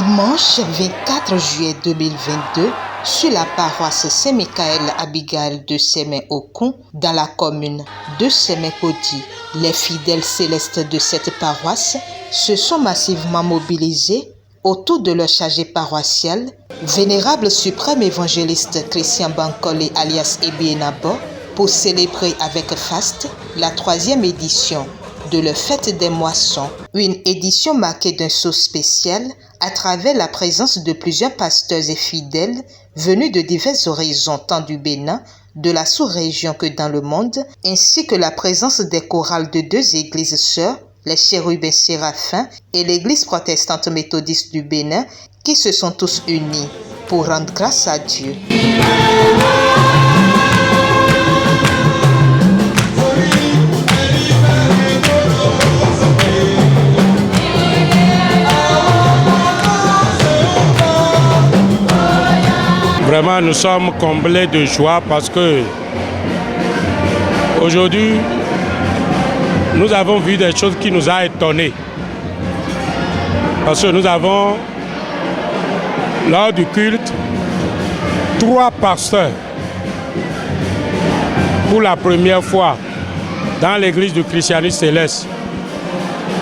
Dimanche 24 juillet 2022, sur la paroisse Saint-Michael Abigail de Sémé-Okun, dans la commune de Sémé-Podi, les fidèles célestes de cette paroisse se sont massivement mobilisés autour de leur chargé paroissial, vénérable suprême évangéliste Christian Bankole alias Ebienabo, pour célébrer avec faste la 3e édition de la Fête des Moissons, une édition marquée d'un saut spécial à travers la présence de plusieurs pasteurs et fidèles venus de divers horizons tant du Bénin, de la sous-région que dans le monde, ainsi que la présence des chorales de 2 églises sœurs, les Chérubins Séraphins et l'église protestante méthodiste du Bénin, qui se sont tous unis pour rendre grâce à Dieu. Vraiment, nous sommes comblés de joie parce que aujourd'hui, nous avons vu des choses qui nous ont étonnés. Parce que nous avons, lors du culte, 3 pasteurs pour la première fois dans l'église du christianisme céleste.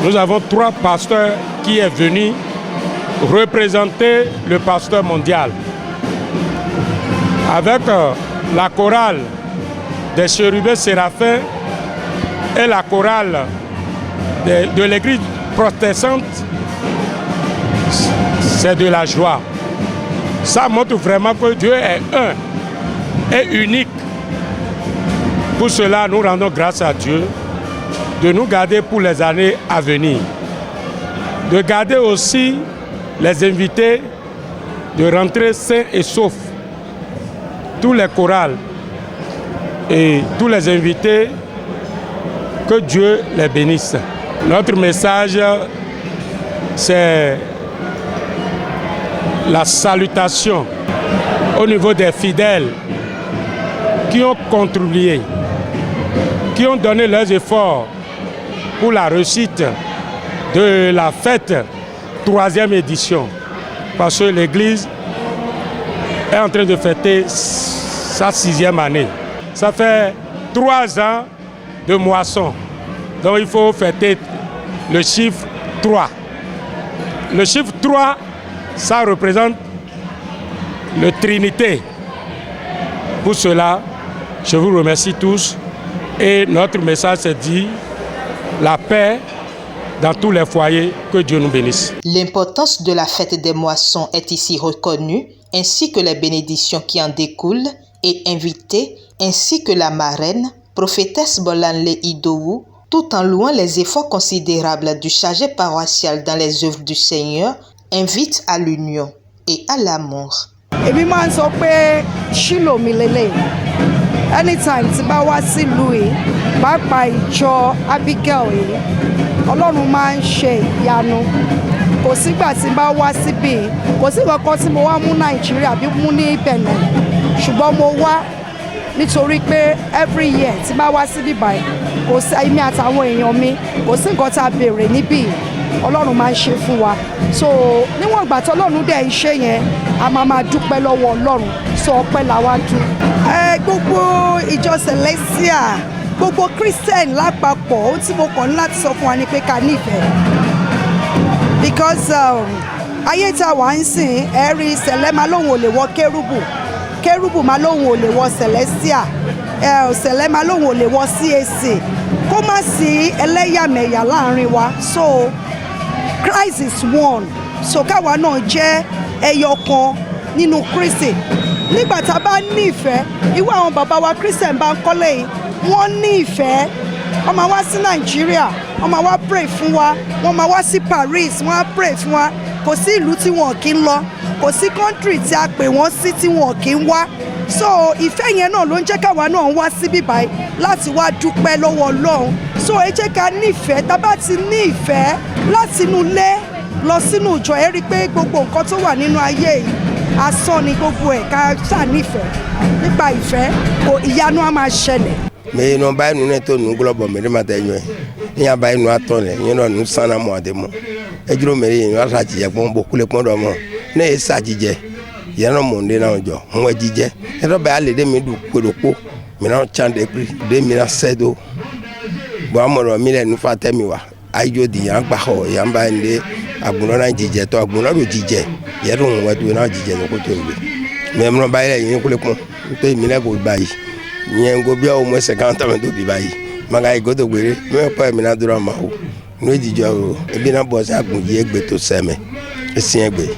Nous avons 3 pasteurs qui sont venus représenter le pasteur mondial. Avec la chorale des Chérubins Séraphins et la chorale de l'église protestante, c'est de la joie. Ça montre vraiment que Dieu est un et unique. Pour cela, nous rendons grâce à Dieu de nous garder pour les années à venir. De garder aussi les invités de rentrer sains et saufs. Tous les chorales et tous les invités, que Dieu les bénisse. Notre message, c'est la salutation au niveau des fidèles qui ont contribué, qui ont donné leurs efforts pour la réussite de la fête 3e édition. Parce que l'Église est en train de fêter sa 6e année. Ça fait 3 ans de moisson. Donc il faut fêter le chiffre 3. Le chiffre 3, ça représente la Trinité. Pour cela, je vous remercie tous. Et notre message c'est dit, la paix dans tous les foyers, que Dieu nous bénisse. L'importance de la fête des moissons est ici reconnue, ainsi que les bénédictions qui en découlent, et invitée, ainsi que la marraine, prophétesse Bolanle Idowu, tout en louant les efforts considérables du chargé paroissial dans les œuvres du Seigneur, invite à l'union et à l'amour. Anytime tí bá wá sílùú yìí pàápàá ìjọ Abigail yìí Ọlọ́run máa ń ṣe ìyanu kò sígbà tí bá wá síbí kò sí kankan tí mo wá mú Nàìjíríà bí mú ní Benin ṣùgbọ́n mo wá nítorí pé every year tí bá wá síbí báyìí kò sí èmi àtàwọn èèyàn mi kò sí nǹkan tá a béèrè níbí Ọlọ́run máa ń ṣe fún wa so níwọ̀n ìgbà tí Ọlọ́run dẹ̀ ń ṣe yẹn a máa dúpẹ́ lọ́wọ́ Ọlọ́run sọ ọpẹ́ làwa dùn. Gbogbo ìjọ Celestial gbogbo Christian lápapọ̀ ohun tí mo kàn ní láti sọ fún wa ni pé ká nífẹ̀ẹ́ because ayé tá a wà ń sìn ẹ̀rí Sẹ̀lẹ̀ máa lóun ò lè wọ kérúbù kérúbù máa lóun ò lè wọ Celestial Sẹ̀lẹ̀ máa lóun ò lè wọ CAC kó má sí ẹlẹ́yàmẹ̀yà láàrin wa so Christ is one so káwa náà jẹ́ ẹyọ kan nínú Kristi nígbà tá a bá ní ìfẹ́ irú àwọn bàbá wa Christian Bankole yìí wọ́n ní ìfẹ́ wọ́n máa wá sí Nàìjíríà wọ́n máa wá pray fún wa wọ́n máa wá sí Paris wọ́n á pray fún wa kò sí ìlú tí wọn kì í lọ kò sí country tí a pè wọ́n sí tí wọn kì í wá so ìfẹ́ yẹn náà ló ń jẹ́ káwa náà wá síbí báyìí láti wá dúpẹ́ lọ́wọ́ Ọlọ́run so ẹ jẹ́ ká ní ìfẹ́ tá a bá ti ní ìfẹ́ láti inú ilé lọ sínú ìjọ ẹ rí i pé gbogbo nǹkan tó wà nínú ayé yìí asán ni gbogbo ẹ̀ ká ṣànífẹ̀ẹ́ nípa ìfẹ́ kò ìyanu á máa ṣẹlẹ̀. Mais non, pas nous n'étions nous globaux, mais nous m'atteignons. ya ba inu atole yin no nu sana mo ade mo ejuro mere yin asa jije pon bo kule pon do mo na esa jije ye no mo nde na ojo mo jije e do ba le de mi du kodopo mi na chande pri de mi na sedo bo amoro mi le nu fa temi wa ayo di yan gba ho yan ba nde agbona na jije to agbona ro jije ye ro won wa du na jije no ko to ngbe me mo ba ile yin kule pon to mi na go ba yi yen go bi o mo 50 me do bi ba yi maga igodo gbere me pa mi na dura ma o no jijo e bi na bo sa gun je egbe to seme esin egbe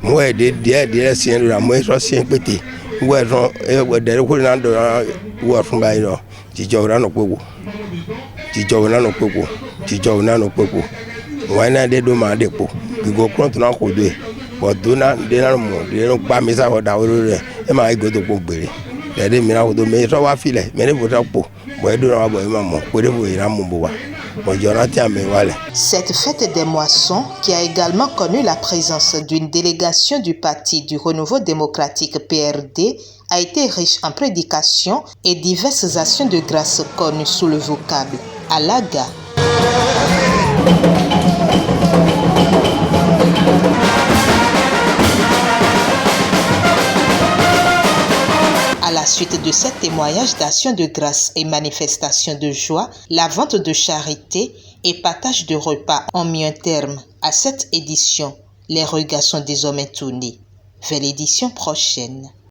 mo e de sin ra mo so sin pete wo ron e de ko na do wo fun ba yi ro jijo ra no popo jijo na no popo jijo na no popo wa na de do ma de po go front na ko do e but do na de na mo de no pa mi sa ho da wo re e ma igodo po gbere de mi na ko do me so wa file me ne bo ta po. Cette fête des moissons, qui a également connu la présence d'une délégation du Parti du Renouveau démocratique PRD, a été riche en prédications et diverses actions de grâce connues sous le vocable Alaga. À la suite de ces témoignages d'actions de grâce et manifestations de joie, la vente de charité et partage de repas ont mis un terme à cette édition. Les regards sont désormais tournés vers l'édition prochaine.